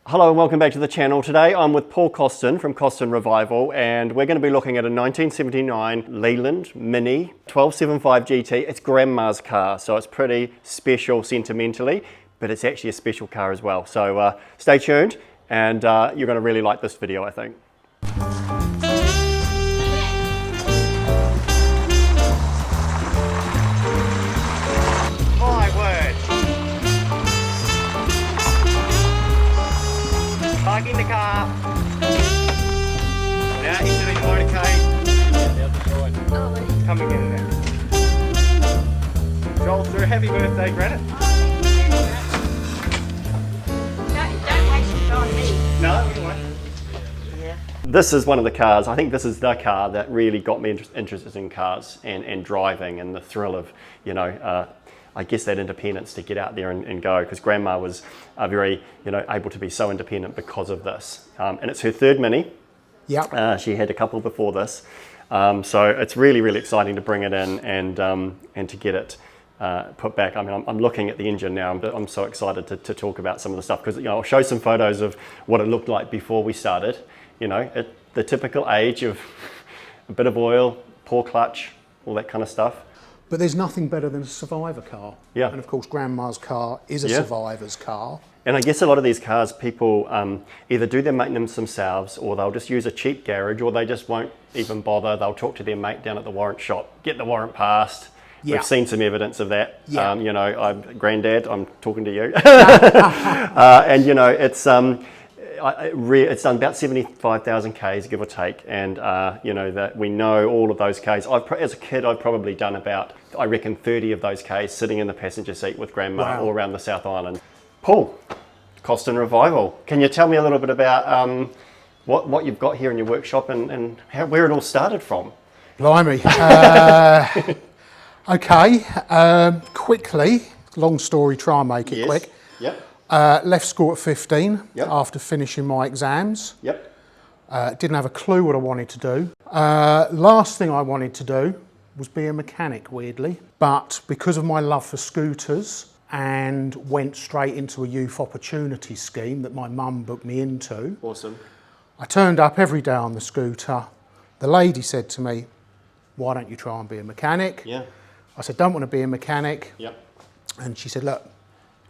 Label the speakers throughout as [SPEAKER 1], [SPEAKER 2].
[SPEAKER 1] Hello and welcome back to the channel. Today I'm with Paul Costin from Costin Revival, and we're going to be looking at a 1979 Leyland Mini 1275 GT. It's Grandma's car, so it's pretty special sentimentally, but it's actually a special car as well. So stay tuned and you're going to really like this video, I think. Parking the car. Now into the motorcade. Coming in there. Roll through. Happy birthday, Granite.
[SPEAKER 2] Don't waste it on me.
[SPEAKER 1] No, you won't.
[SPEAKER 2] Yeah.
[SPEAKER 1] This is one of the cars. I think this is the car that really got me interested in cars and driving and the thrill of, I guess that independence to get out there and go, because Grandma was very, able to be so independent because of this. And it's her third Mini.
[SPEAKER 3] Yep.
[SPEAKER 1] She had a couple before this. So it's really, really exciting to bring it in and to get it put back. I mean, I'm looking at the engine now. I'm so excited to talk about some of the stuff, because I'll show some photos of what it looked like before we started. At the typical age of a bit of oil, poor clutch, all that kind of stuff.
[SPEAKER 3] But there's nothing better than a survivor car.
[SPEAKER 1] Yeah.
[SPEAKER 3] And of course, Grandma's car is a survivor's car.
[SPEAKER 1] And I guess a lot of these cars, people either do their maintenance themselves, or they'll just use a cheap garage, or they just won't even bother. They'll talk to their mate down at the warrant shop, get the warrant passed.
[SPEAKER 3] Yeah.
[SPEAKER 1] We've seen some evidence of that.
[SPEAKER 3] Yeah.
[SPEAKER 1] I'm Granddad, I'm talking to you. And it's done about 75,000 Ks, give or take, and that we know all of those Ks. As a kid, I've probably done about, I reckon, 30 of those Ks sitting in the passenger seat with Grandma all around the South Island. Paul, Costin Revival, can you tell me a little bit about what you've got here in your workshop and where it all started from?
[SPEAKER 3] Blimey. Okay, quickly, long story, try and make it quick.
[SPEAKER 1] Yep.
[SPEAKER 3] Left school at 15
[SPEAKER 1] Yep.
[SPEAKER 3] after finishing my exams.
[SPEAKER 1] Yep.
[SPEAKER 3] Didn't have a clue what I wanted to do. Last thing I wanted to do was be a mechanic, weirdly. But because of my love for scooters, and went straight into a youth opportunity scheme that my mum booked me into.
[SPEAKER 1] Awesome.
[SPEAKER 3] I turned up every day on the scooter. The lady said to me, "Why don't you try and be a mechanic?"
[SPEAKER 1] Yeah.
[SPEAKER 3] I said, "Don't want to be a mechanic."
[SPEAKER 1] Yep.
[SPEAKER 3] And she said, "Look,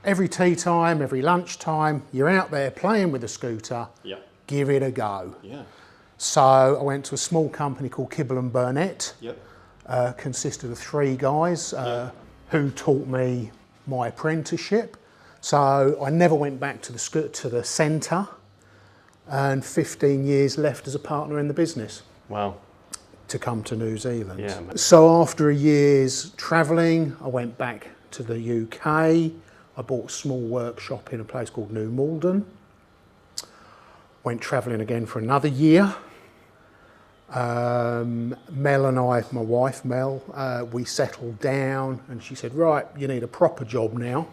[SPEAKER 3] every tea time, every lunchtime, you're out there playing with a scooter.
[SPEAKER 1] Yep.
[SPEAKER 3] Give it a go."
[SPEAKER 1] Yeah.
[SPEAKER 3] So I went to a small company called Kibble and Burnett.
[SPEAKER 1] Yep.
[SPEAKER 3] Consisted of 3 guys who taught me my apprenticeship. So I never went back to the centre, and 15 years left as a partner in the business.
[SPEAKER 1] Wow.
[SPEAKER 3] To come to New Zealand.
[SPEAKER 1] Yeah.
[SPEAKER 3] So after a year's travelling, I went back to the UK. I bought a small workshop in a place called New Malden. Went travelling again for another year. Mel and I, my wife Mel, we settled down, and she said, "Right, you need a proper job now."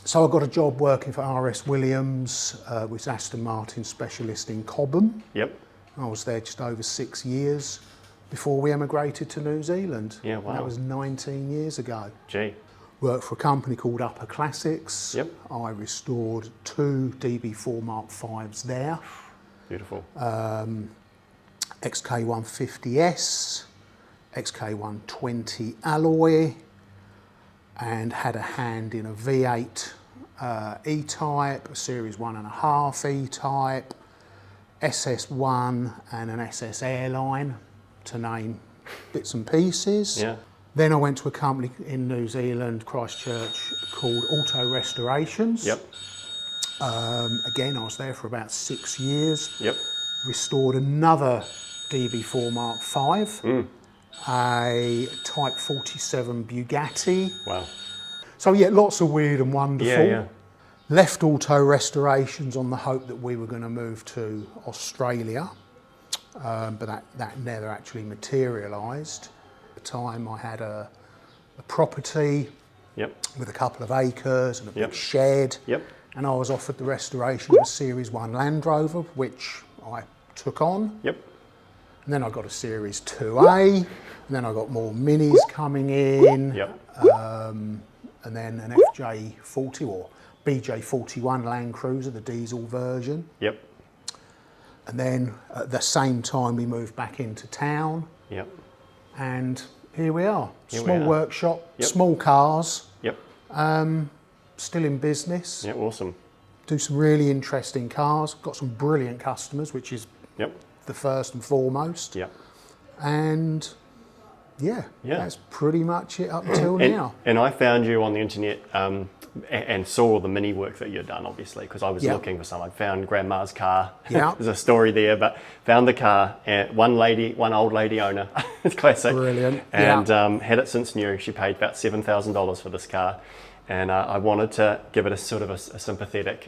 [SPEAKER 3] So I got a job working for RS Williams, which is Aston Martin specialist in Cobham.
[SPEAKER 1] Yep.
[SPEAKER 3] I was there just over 6 years before we emigrated to New Zealand.
[SPEAKER 1] Yeah, wow.
[SPEAKER 3] And that was 19 years ago.
[SPEAKER 1] Gee.
[SPEAKER 3] Worked for a company called Upper Classics.
[SPEAKER 1] Yep.
[SPEAKER 3] I restored 2 DB4 Mark Vs there.
[SPEAKER 1] Beautiful.
[SPEAKER 3] XK150S, XK120 alloy, and had a hand in a V8 E-Type, a Series 1.5 E-Type, SS1 and an SS Airline, to name bits and pieces.
[SPEAKER 1] Yeah.
[SPEAKER 3] Then I went to a company in New Zealand, Christchurch, called Auto Restorations.
[SPEAKER 1] Yep.
[SPEAKER 3] Again, I was there for about 6 years.
[SPEAKER 1] Yep.
[SPEAKER 3] Restored another DB4 Mark V, a Type 47 Bugatti.
[SPEAKER 1] Wow.
[SPEAKER 3] So yeah, lots of weird and wonderful.
[SPEAKER 1] Yeah.
[SPEAKER 3] Left Auto Restorations on the hope that we were going to move to Australia, but that never actually materialised. At the time I had a property with a couple of acres and a big shed, and I was offered the restoration of a Series 1 Land Rover, which I took on.
[SPEAKER 1] Yep.
[SPEAKER 3] And then I got a Series 2A, and then I got more Minis coming in,
[SPEAKER 1] Yep.
[SPEAKER 3] and then an FJ40 or BJ41 Land Cruiser, the diesel version.
[SPEAKER 1] Yep.
[SPEAKER 3] And then at the same time we moved back into town.
[SPEAKER 1] Yep.
[SPEAKER 3] And here we are.
[SPEAKER 1] Here
[SPEAKER 3] Small
[SPEAKER 1] we are.
[SPEAKER 3] workshop,
[SPEAKER 1] Yep.
[SPEAKER 3] small cars,
[SPEAKER 1] Yep.
[SPEAKER 3] still in business.
[SPEAKER 1] Yeah, awesome.
[SPEAKER 3] Do some really interesting cars. Got some brilliant customers, which is
[SPEAKER 1] Yep.
[SPEAKER 3] the first and foremost.
[SPEAKER 1] Yep.
[SPEAKER 3] And yeah,
[SPEAKER 1] Yeah.
[SPEAKER 3] that's pretty much it up till now.
[SPEAKER 1] And I found you on the internet and saw the Mini work that you'd done, obviously, because I was
[SPEAKER 3] Yep.
[SPEAKER 1] looking for some. I found Grandma's car.
[SPEAKER 3] Yeah.
[SPEAKER 1] There's a story there, but found the car. And one old lady owner, it's classic.
[SPEAKER 3] Brilliant.
[SPEAKER 1] And
[SPEAKER 3] Yeah.
[SPEAKER 1] had it since new. She paid about $7,000 for this car. And I wanted to give it a sort of a sympathetic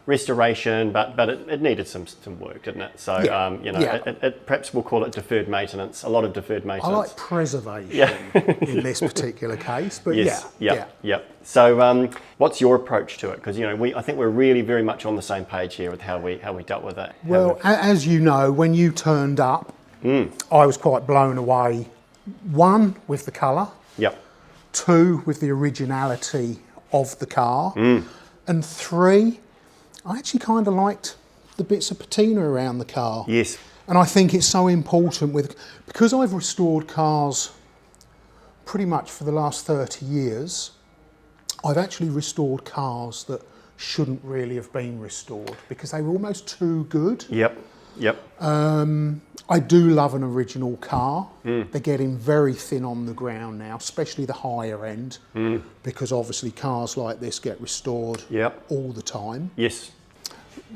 [SPEAKER 1] restoration, but it needed some work, didn't it? So,
[SPEAKER 3] Yeah.
[SPEAKER 1] you know,
[SPEAKER 3] Yeah.
[SPEAKER 1] it perhaps we'll call it deferred maintenance, a lot of deferred
[SPEAKER 3] I
[SPEAKER 1] maintenance.
[SPEAKER 3] like preservation
[SPEAKER 1] Yeah.
[SPEAKER 3] in this particular case, but
[SPEAKER 1] Yes.
[SPEAKER 3] yeah.
[SPEAKER 1] Yep. Yep. So, what's your approach to it? Because you know, I think we're really very much on the same page here with how we dealt with it.
[SPEAKER 3] Well, as you know, when you turned up, I was quite blown away. One, with the colour.
[SPEAKER 1] Yep.
[SPEAKER 3] Two, with the originality of the car. And three, I actually kind of liked the bits of patina around the car.
[SPEAKER 1] Yes.
[SPEAKER 3] And I think it's so important because I've restored cars pretty much for the last 30 years, I've actually restored cars that shouldn't really have been restored because they were almost too good.
[SPEAKER 1] Yep. Yep.
[SPEAKER 3] I do love an original car. They're getting very thin on the ground now, especially the higher end, because obviously cars like this get restored
[SPEAKER 1] Yep.
[SPEAKER 3] all the time.
[SPEAKER 1] Yes.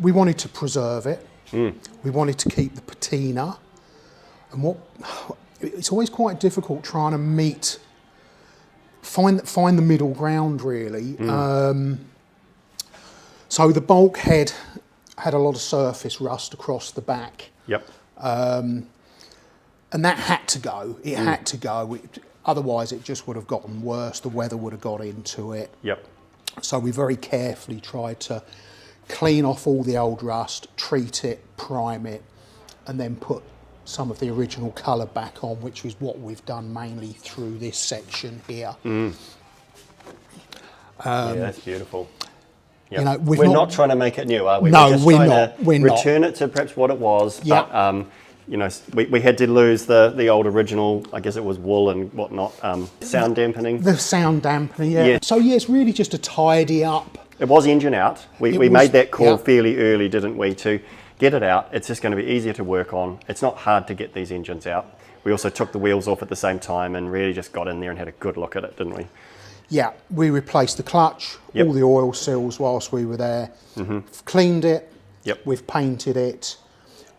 [SPEAKER 3] We wanted to preserve it. We wanted to keep the patina. And it's always quite difficult trying to find the middle ground really. So the bulkhead had a lot of surface rust across the back.
[SPEAKER 1] Yep.
[SPEAKER 3] And that had to go. It had to go. Otherwise, it just would have gotten worse. The weather would have got into it.
[SPEAKER 1] Yep.
[SPEAKER 3] So we very carefully tried to clean off all the old rust, treat it, prime it, and then put some of the original colour back on, which is what we've done mainly through this section here.
[SPEAKER 1] Yeah, that's beautiful. Yep.
[SPEAKER 3] You know,
[SPEAKER 1] we're not trying to make it new, are we?
[SPEAKER 3] No,
[SPEAKER 1] we're just
[SPEAKER 3] we're
[SPEAKER 1] trying
[SPEAKER 3] not.
[SPEAKER 1] to
[SPEAKER 3] We're not.
[SPEAKER 1] return it to perhaps what it was.
[SPEAKER 3] Yep.
[SPEAKER 1] But, you know, we had to lose the old original, I guess it was wool and whatnot, sound dampening.
[SPEAKER 3] The sound dampening, yeah.
[SPEAKER 1] Yeah.
[SPEAKER 3] So yeah, it's really just to tidy up.
[SPEAKER 1] It was engine out. We
[SPEAKER 3] was,
[SPEAKER 1] made that call
[SPEAKER 3] yeah.
[SPEAKER 1] fairly early, didn't we, to get it out. It's just going to be easier to work on. It's not hard to get these engines out. We also took the wheels off at the same time and really just got in there and had a good look at it, didn't we?
[SPEAKER 3] Yeah, we replaced the clutch,
[SPEAKER 1] Yep.
[SPEAKER 3] all the oil seals whilst we were there, cleaned it,
[SPEAKER 1] Yep.
[SPEAKER 3] we've painted it,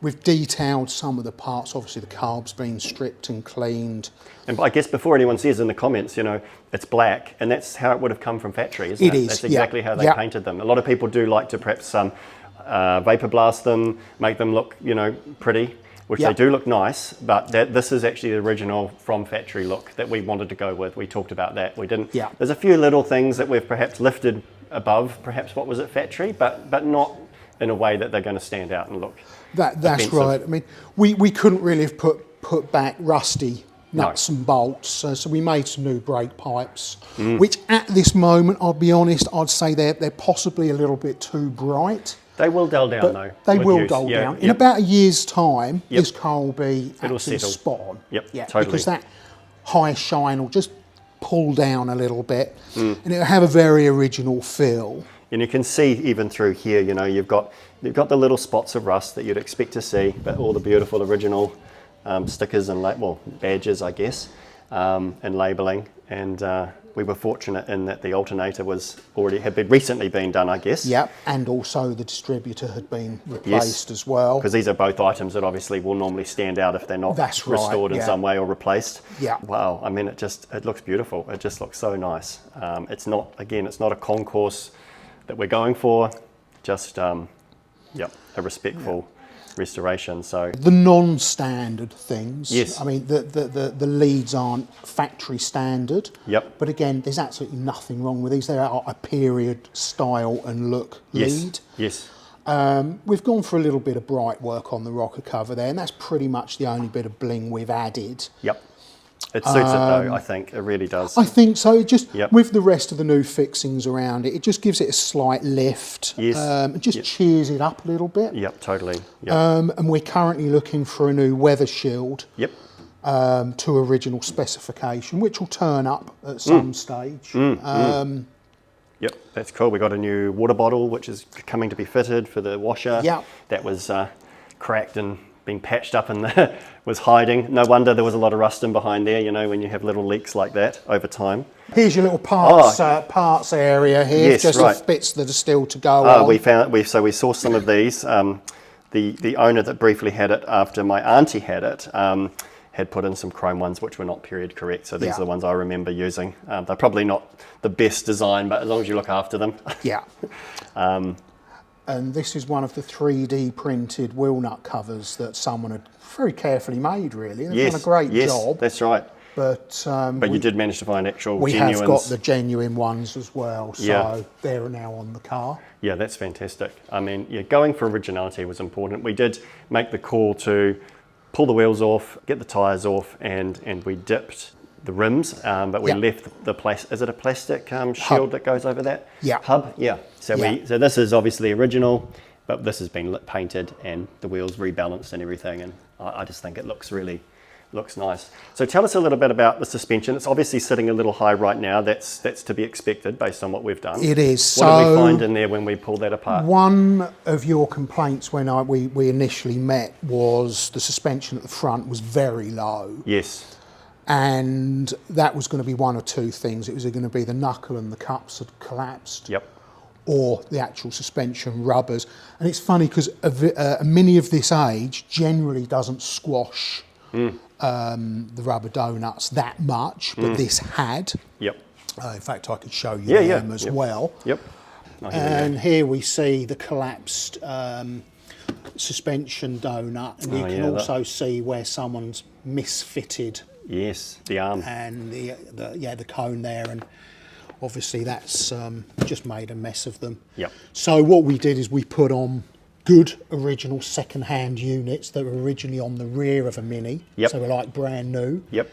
[SPEAKER 3] we've detailed some of the parts, obviously the carb's been stripped and cleaned.
[SPEAKER 1] And I guess before anyone says in the comments, you know, it's black, and that's how it would have come from factory, isn't it?
[SPEAKER 3] It is,
[SPEAKER 1] That's
[SPEAKER 3] yeah.
[SPEAKER 1] exactly how they
[SPEAKER 3] Yeah.
[SPEAKER 1] painted them. A lot of people do like to perhaps vapor blast them, make them look, you know, pretty, which
[SPEAKER 3] Yeah.
[SPEAKER 1] they do look nice, but this is actually the original from factory look that we wanted to go with. We talked about that. We didn't.
[SPEAKER 3] Yeah.
[SPEAKER 1] There's a few little things that we've perhaps lifted above perhaps what was at factory, but not in a way that they're going to stand out and look
[SPEAKER 3] That's
[SPEAKER 1] offensive.
[SPEAKER 3] right. I mean, we couldn't really have put back rusty nuts and bolts, so we made some new brake pipes, which at this moment, I'll be honest, I'd say they're possibly a little bit too bright.
[SPEAKER 1] They will dull down
[SPEAKER 3] But
[SPEAKER 1] though.
[SPEAKER 3] they
[SPEAKER 1] with
[SPEAKER 3] will
[SPEAKER 1] use.
[SPEAKER 3] dull
[SPEAKER 1] Yeah,
[SPEAKER 3] down. In
[SPEAKER 1] yep.
[SPEAKER 3] about a year's time,
[SPEAKER 1] Yep.
[SPEAKER 3] this car will be
[SPEAKER 1] It'll
[SPEAKER 3] actually
[SPEAKER 1] settle.
[SPEAKER 3] spot on.
[SPEAKER 1] Yep,
[SPEAKER 3] Yeah,
[SPEAKER 1] totally.
[SPEAKER 3] because that high shine will just pull down a little bit, and it'll have a very original feel.
[SPEAKER 1] And you can see even through here, you know, you've got the little spots of rust that you'd expect to see, but all the beautiful original stickers and badges, I guess, and labelling. And we were fortunate in that the alternator had recently been done, I guess.
[SPEAKER 3] Yeah, and also the distributor had been replaced as well.
[SPEAKER 1] Because these are both items that obviously will normally stand out if they're not
[SPEAKER 3] That's right,
[SPEAKER 1] restored in
[SPEAKER 3] yeah.
[SPEAKER 1] some way or replaced.
[SPEAKER 3] Yeah.
[SPEAKER 1] Wow, I mean, it looks beautiful. It just looks so nice. It's not a concourse that we're going for, just a respectful restoration. So
[SPEAKER 3] The non-standard things.
[SPEAKER 1] Yes.
[SPEAKER 3] I mean, the leads aren't factory standard.
[SPEAKER 1] Yep.
[SPEAKER 3] But again, there's absolutely nothing wrong with these. They are a period style and look lead.
[SPEAKER 1] Yes.
[SPEAKER 3] We've gone for a little bit of bright work on the rocker cover there, and that's pretty much the only bit of bling we've added.
[SPEAKER 1] Yep. It suits it though, I think. It really does.
[SPEAKER 3] I think so. It just,
[SPEAKER 1] Yep.
[SPEAKER 3] with the rest of the new fixings around it, it just gives it a slight lift.
[SPEAKER 1] Yes.
[SPEAKER 3] It just cheers it up a little bit.
[SPEAKER 1] Yep, totally. Yep.
[SPEAKER 3] And we're currently looking for a new weather shield
[SPEAKER 1] Yep.
[SPEAKER 3] to original specification, which will turn up at some stage.
[SPEAKER 1] Yep, that's cool. We got a new water bottle, which is coming to be fitted for the washer.
[SPEAKER 3] Yep.
[SPEAKER 1] That was cracked and being patched up and was hiding. No wonder there was a lot of rust in behind there, you know, when you have little leaks like that over time.
[SPEAKER 3] Here's your little parts area here,
[SPEAKER 1] Yes,
[SPEAKER 3] just
[SPEAKER 1] right.
[SPEAKER 3] the bits that are still to go on.
[SPEAKER 1] We sourced some of these. The owner that briefly had it after my auntie had it had put in some chrome ones which were not period correct. So these are the ones I remember using. They're probably not the best design, but as long as you look after them.
[SPEAKER 3] Yeah. And this is one of the 3D printed wheel nut covers that someone had very carefully made, really. They've done a great job.
[SPEAKER 1] That's right.
[SPEAKER 3] But
[SPEAKER 1] you did manage to find actual
[SPEAKER 3] we
[SPEAKER 1] genuines.
[SPEAKER 3] have got the genuine ones as well, so they're now on the car.
[SPEAKER 1] Yeah, that's fantastic. I mean, going for originality was important. We did make the call to pull the wheels off, get the tyres off, and we dipped the rims, but we left the plastic. Is it a plastic shield that goes over that?
[SPEAKER 3] Yeah.
[SPEAKER 1] Hub. Yeah. So this is obviously original, but this has been painted and the wheels rebalanced and everything, and I just think it looks nice. So tell us a little bit about the suspension. It's obviously sitting a little high right now. That's to be expected based on what we've done.
[SPEAKER 3] It is.
[SPEAKER 1] What did we find in there when we pulled that apart?
[SPEAKER 3] One of your complaints when we initially met was the suspension at the front was very low.
[SPEAKER 1] Yes.
[SPEAKER 3] And that was going to be one or two things. It was going to be the knuckle and the cups had collapsed.
[SPEAKER 1] Yep.
[SPEAKER 3] Or the actual suspension rubbers. And it's funny because a Mini of this age generally doesn't squash the rubber donuts that much, but this had.
[SPEAKER 1] Yep.
[SPEAKER 3] In fact, I could show you them as well.
[SPEAKER 1] Yep.
[SPEAKER 3] And here we see the collapsed suspension donut, and you can also see where someone's misfitted.
[SPEAKER 1] Yes, the arm.
[SPEAKER 3] And the cone there, and obviously that's just made a mess of them.
[SPEAKER 1] Yep.
[SPEAKER 3] So what we did is we put on good original second-hand units that were originally on the rear of a Mini.
[SPEAKER 1] Yep.
[SPEAKER 3] So we're like brand new.
[SPEAKER 1] Yep.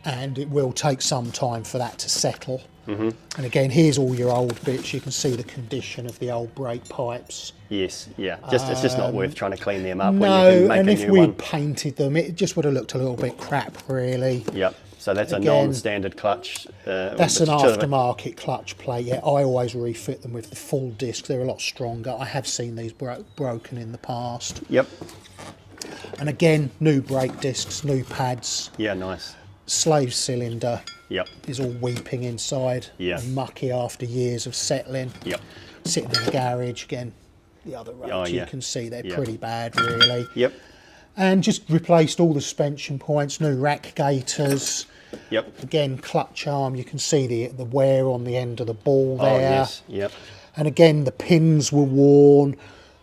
[SPEAKER 3] And it will take some time for that to settle. And again, here's all your old bits. You can see the condition of the old brake pipes.
[SPEAKER 1] Yes, yeah. It's just not worth trying to clean them up when
[SPEAKER 3] No,
[SPEAKER 1] you can make
[SPEAKER 3] and
[SPEAKER 1] a
[SPEAKER 3] if
[SPEAKER 1] new
[SPEAKER 3] we'd
[SPEAKER 1] one.
[SPEAKER 3] painted them, it just would have looked a little bit crap, really.
[SPEAKER 1] Yep. So that's
[SPEAKER 3] Again,
[SPEAKER 1] a non-standard clutch.
[SPEAKER 3] That's an aftermarket clutch plate. Yeah, I always refit them with the full disc. They're a lot stronger. I have seen these broken in the past.
[SPEAKER 1] Yep.
[SPEAKER 3] And again, new brake discs, new pads.
[SPEAKER 1] Yeah, nice.
[SPEAKER 3] Slave cylinder.
[SPEAKER 1] Yep.
[SPEAKER 3] Is all weeping inside.
[SPEAKER 1] Yeah.
[SPEAKER 3] And mucky after years of settling.
[SPEAKER 1] Yep.
[SPEAKER 3] Sitting in the garage again. The other roads, you can see they're pretty bad, really.
[SPEAKER 1] Yep.
[SPEAKER 3] And just replaced all the suspension points, new rack gaiters.
[SPEAKER 1] Yep.
[SPEAKER 3] Again, clutch arm, you can see the wear on the end of the ball there.
[SPEAKER 1] Oh, yes. Yep.
[SPEAKER 3] And again, the pins were worn.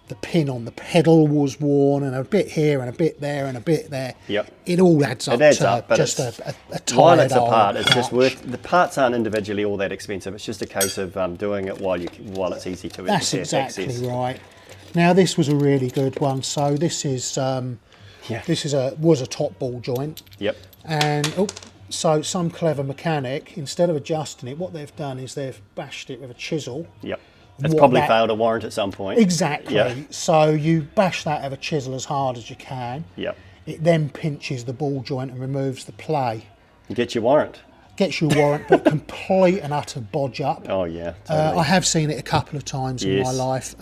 [SPEAKER 3] The pin on the pedal was worn, and a bit here and a bit there and a bit there.
[SPEAKER 1] Yep.
[SPEAKER 3] It all adds up to
[SPEAKER 1] but
[SPEAKER 3] just a tired
[SPEAKER 1] while it's
[SPEAKER 3] old
[SPEAKER 1] apart, it's just
[SPEAKER 3] clutch.
[SPEAKER 1] worth. The parts aren't individually all that expensive. It's just a case of doing it while it's easy to
[SPEAKER 3] That's exactly
[SPEAKER 1] access.
[SPEAKER 3] right. Now this was a really good one. So this is was a top ball joint.
[SPEAKER 1] Yep.
[SPEAKER 3] And so some clever mechanic, instead of adjusting it, what they've done is they've bashed it with a chisel.
[SPEAKER 1] Yep. It's probably failed a warrant at some point.
[SPEAKER 3] Exactly.
[SPEAKER 1] Yeah.
[SPEAKER 3] So you bash that with a chisel as hard as you can.
[SPEAKER 1] Yep.
[SPEAKER 3] It then pinches the ball joint and removes the play.
[SPEAKER 1] Get your warrant.
[SPEAKER 3] Gets you a warrant, but complete and utter bodge up.
[SPEAKER 1] Oh yeah. Totally.
[SPEAKER 3] I have seen it a couple of times in my life.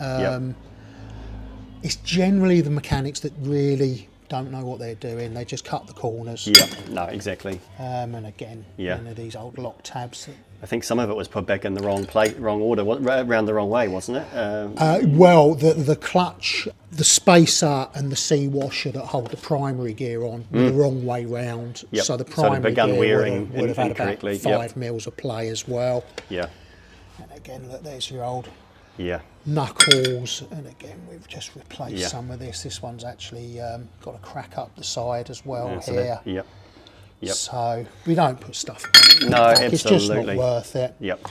[SPEAKER 3] It's generally the mechanics that really don't know what they're doing. They just cut the corners.
[SPEAKER 1] Yeah. No, exactly.
[SPEAKER 3] And again, these old lock tabs.
[SPEAKER 1] I think some of it was put back in the wrong order, around the wrong way, wasn't it?
[SPEAKER 3] Well, the clutch, the spacer and the C washer that hold the primary gear on were the wrong way round.
[SPEAKER 1] Yep.
[SPEAKER 3] So the primary
[SPEAKER 1] begun
[SPEAKER 3] gear
[SPEAKER 1] wearing
[SPEAKER 3] would have had about
[SPEAKER 1] incorrectly.
[SPEAKER 3] 5 mils of play as well.
[SPEAKER 1] Yeah.
[SPEAKER 3] And again, look, there's your old knuckles. And again, we've just replaced some of this. This one's actually got a crack up the side as well here.
[SPEAKER 1] Yep. Yep.
[SPEAKER 3] So we don't put stuff in.
[SPEAKER 1] No, absolutely.
[SPEAKER 3] It's just not worth it.
[SPEAKER 1] Yep.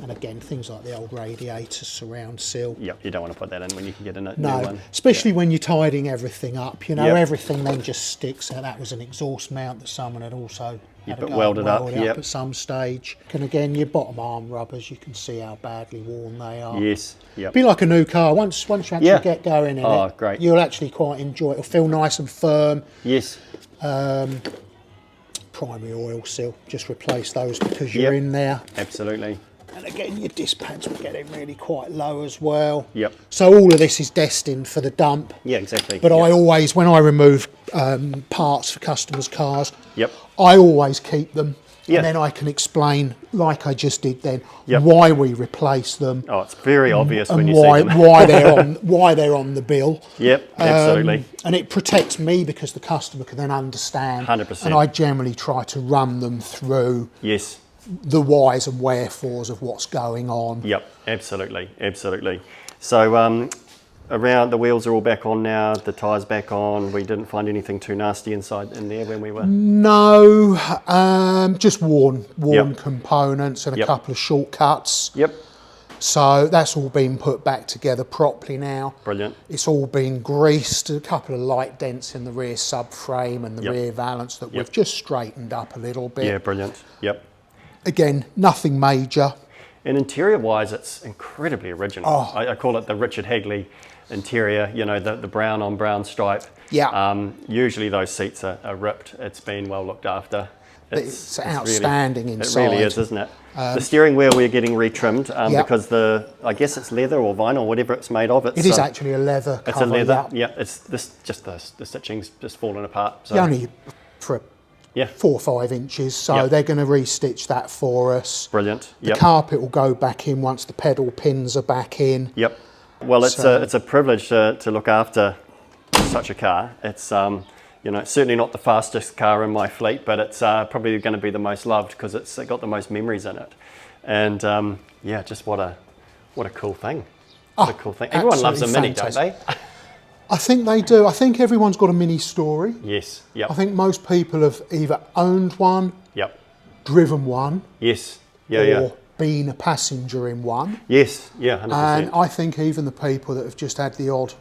[SPEAKER 3] And again, things like the old radiator surround sill.
[SPEAKER 1] Yep, you don't want to put that in when you can get a new
[SPEAKER 3] No,
[SPEAKER 1] one.
[SPEAKER 3] especially when you're tidying everything up. You know,
[SPEAKER 1] Yep.
[SPEAKER 3] everything then just sticks. And that was an exhaust mount that someone had also had
[SPEAKER 1] But
[SPEAKER 3] to go
[SPEAKER 1] welded up,
[SPEAKER 3] weld
[SPEAKER 1] yep.
[SPEAKER 3] at some stage. And again, your bottom arm rubbers, you can see how badly worn they are.
[SPEAKER 1] Yes, yep.
[SPEAKER 3] Be like a new car. Once you actually
[SPEAKER 1] Yeah.
[SPEAKER 3] get going in
[SPEAKER 1] Oh,
[SPEAKER 3] it,
[SPEAKER 1] great.
[SPEAKER 3] you'll actually quite enjoy it. It'll feel nice and firm.
[SPEAKER 1] Yes.
[SPEAKER 3] Primary oil seal, just replace those because you're
[SPEAKER 1] Yep.
[SPEAKER 3] in there.
[SPEAKER 1] Absolutely.
[SPEAKER 3] And again, your disc pads will get in really quite low as well.
[SPEAKER 1] Yep.
[SPEAKER 3] So all of this is destined for the dump.
[SPEAKER 1] Yeah, exactly.
[SPEAKER 3] But
[SPEAKER 1] Yep.
[SPEAKER 3] I always, when I remove parts for customers' cars,
[SPEAKER 1] Yep.
[SPEAKER 3] I always keep them.
[SPEAKER 1] Yeah.
[SPEAKER 3] And then I can explain, like I just did then,
[SPEAKER 1] Yep.
[SPEAKER 3] why we replace them.
[SPEAKER 1] Oh, it's very obvious when
[SPEAKER 3] And
[SPEAKER 1] you
[SPEAKER 3] why,
[SPEAKER 1] see them.
[SPEAKER 3] why they're on the bill.
[SPEAKER 1] Yep, absolutely.
[SPEAKER 3] And it protects me because the customer can then understand.
[SPEAKER 1] 100%.
[SPEAKER 3] And I generally try to run them through
[SPEAKER 1] Yes.
[SPEAKER 3] the whys and wherefores of what's going on.
[SPEAKER 1] Yep, absolutely, absolutely. So around the wheels are all back on now, the tyres back on. We didn't find anything too nasty inside in there when we were.
[SPEAKER 3] No, just worn
[SPEAKER 1] Yep.
[SPEAKER 3] components and a
[SPEAKER 1] Yep.
[SPEAKER 3] couple of shortcuts.
[SPEAKER 1] Yep,
[SPEAKER 3] So that's all been put back together properly now.
[SPEAKER 1] brilliant.
[SPEAKER 3] It's all been greased, a couple of light dents in the rear subframe and the
[SPEAKER 1] Yep.
[SPEAKER 3] rear valance that
[SPEAKER 1] Yep.
[SPEAKER 3] we've just straightened up a little bit.
[SPEAKER 1] Yeah, brilliant. Yep.
[SPEAKER 3] Again, nothing major.
[SPEAKER 1] And interior-wise, it's incredibly original.
[SPEAKER 3] Oh.
[SPEAKER 1] I call it the Richard Hagley interior, you know, the brown on brown stripe.
[SPEAKER 3] Yeah.
[SPEAKER 1] Usually those seats are ripped. It's been well looked after.
[SPEAKER 3] It's outstanding
[SPEAKER 1] really,
[SPEAKER 3] inside.
[SPEAKER 1] It really is, isn't it? The steering wheel we're getting retrimmed
[SPEAKER 3] Yep.
[SPEAKER 1] because I guess it's leather or vinyl, whatever it's made of.
[SPEAKER 3] It is actually a leather
[SPEAKER 1] It's
[SPEAKER 3] cover.
[SPEAKER 1] a leather.
[SPEAKER 3] Yeah.
[SPEAKER 1] Yeah, it's the stitching's just fallen apart. So
[SPEAKER 3] Only for
[SPEAKER 1] yeah,
[SPEAKER 3] 4 or 5 inches, so
[SPEAKER 1] Yep.
[SPEAKER 3] they're going to restitch that for us.
[SPEAKER 1] brilliant.
[SPEAKER 3] The
[SPEAKER 1] Yep.
[SPEAKER 3] carpet will go back in once the pedal pins are back in.
[SPEAKER 1] Yep. Well, it's
[SPEAKER 3] So-
[SPEAKER 1] a privilege to look after such a car. It's you know, certainly not the fastest car in my fleet, but it's probably going to be the most loved because it's got the most memories in it. And yeah, just what a cool thing. What a cool thing. Everyone loves a
[SPEAKER 3] absolutely
[SPEAKER 1] Mini, don't
[SPEAKER 3] fantastic.
[SPEAKER 1] they?
[SPEAKER 3] I think they do. I think everyone's got a Mini story.
[SPEAKER 1] Yes. Yep.
[SPEAKER 3] I think most people have either owned one,
[SPEAKER 1] Yep.
[SPEAKER 3] driven one,
[SPEAKER 1] Yes. Yeah.
[SPEAKER 3] or
[SPEAKER 1] Yeah.
[SPEAKER 3] been a passenger in one.
[SPEAKER 1] Yes. Yeah. 100%.
[SPEAKER 3] And I think even the people that have just had the odd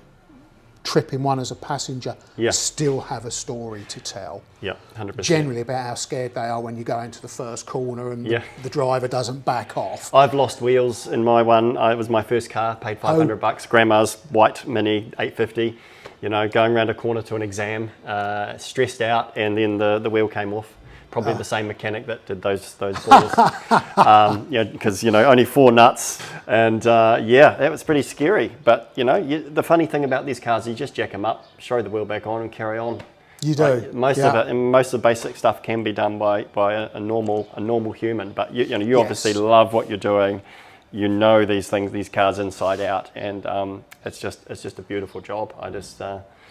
[SPEAKER 3] trip in one as a passenger
[SPEAKER 1] Yeah.
[SPEAKER 3] still have a story to tell.
[SPEAKER 1] Yeah. 100%.
[SPEAKER 3] Generally about how scared they are when you go into the first corner and
[SPEAKER 1] Yeah.
[SPEAKER 3] the driver doesn't back off.
[SPEAKER 1] I've lost wheels in my one. It was my first car, paid $500. Grandma's white Mini 850. You know, going around a corner to an exam, stressed out, and then the wheel came off. Probably the same mechanic that did those balls. Yeah, because you know only 4 nuts, and yeah, that was pretty scary. But you know, the funny thing about these cars, you just jack them up, show the wheel back on, and carry on.
[SPEAKER 3] You do.
[SPEAKER 1] Like, most of it, and most of the basic stuff can be done by a normal human. But you know, you
[SPEAKER 3] Yes.
[SPEAKER 1] obviously love what you're doing. You know these cars inside out, and it's just a beautiful job. I just.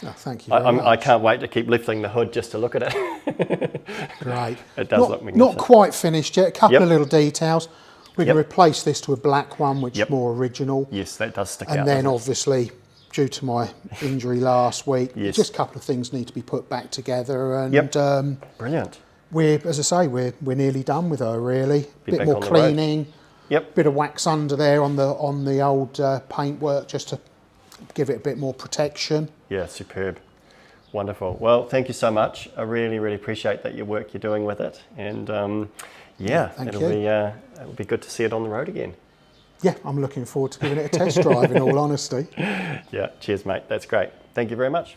[SPEAKER 3] Oh, thank you very much.
[SPEAKER 1] I can't wait to keep lifting the hood just to look at it.
[SPEAKER 3] Great.
[SPEAKER 1] It does look magnificent.
[SPEAKER 3] Not quite finished yet. A couple
[SPEAKER 1] Yep.
[SPEAKER 3] of little details. We can
[SPEAKER 1] Yep.
[SPEAKER 3] replace this to a black one, which
[SPEAKER 1] Yep.
[SPEAKER 3] is more original.
[SPEAKER 1] Yes, that does stick out.
[SPEAKER 3] And then
[SPEAKER 1] doesn't it?
[SPEAKER 3] obviously, due to my injury last week,
[SPEAKER 1] Yes.
[SPEAKER 3] just a couple of things need to be put back together. And
[SPEAKER 1] Yep. Brilliant.
[SPEAKER 3] as I say, we're nearly done with her really.
[SPEAKER 1] Be
[SPEAKER 3] Bit
[SPEAKER 1] back
[SPEAKER 3] more
[SPEAKER 1] on the road.
[SPEAKER 3] cleaning,
[SPEAKER 1] Yep.
[SPEAKER 3] bit of wax under there on the old paintwork just to give it a bit more protection.
[SPEAKER 1] Yeah, superb. Wonderful. Well, thank you so much. I really, really appreciate that your work you're doing with it, and yeah,
[SPEAKER 3] Thank
[SPEAKER 1] it'll be good to see it on the road again.
[SPEAKER 3] Yeah, I'm looking forward to giving it a test drive in all honesty.
[SPEAKER 1] Yeah, cheers, mate. That's great. Thank you very much.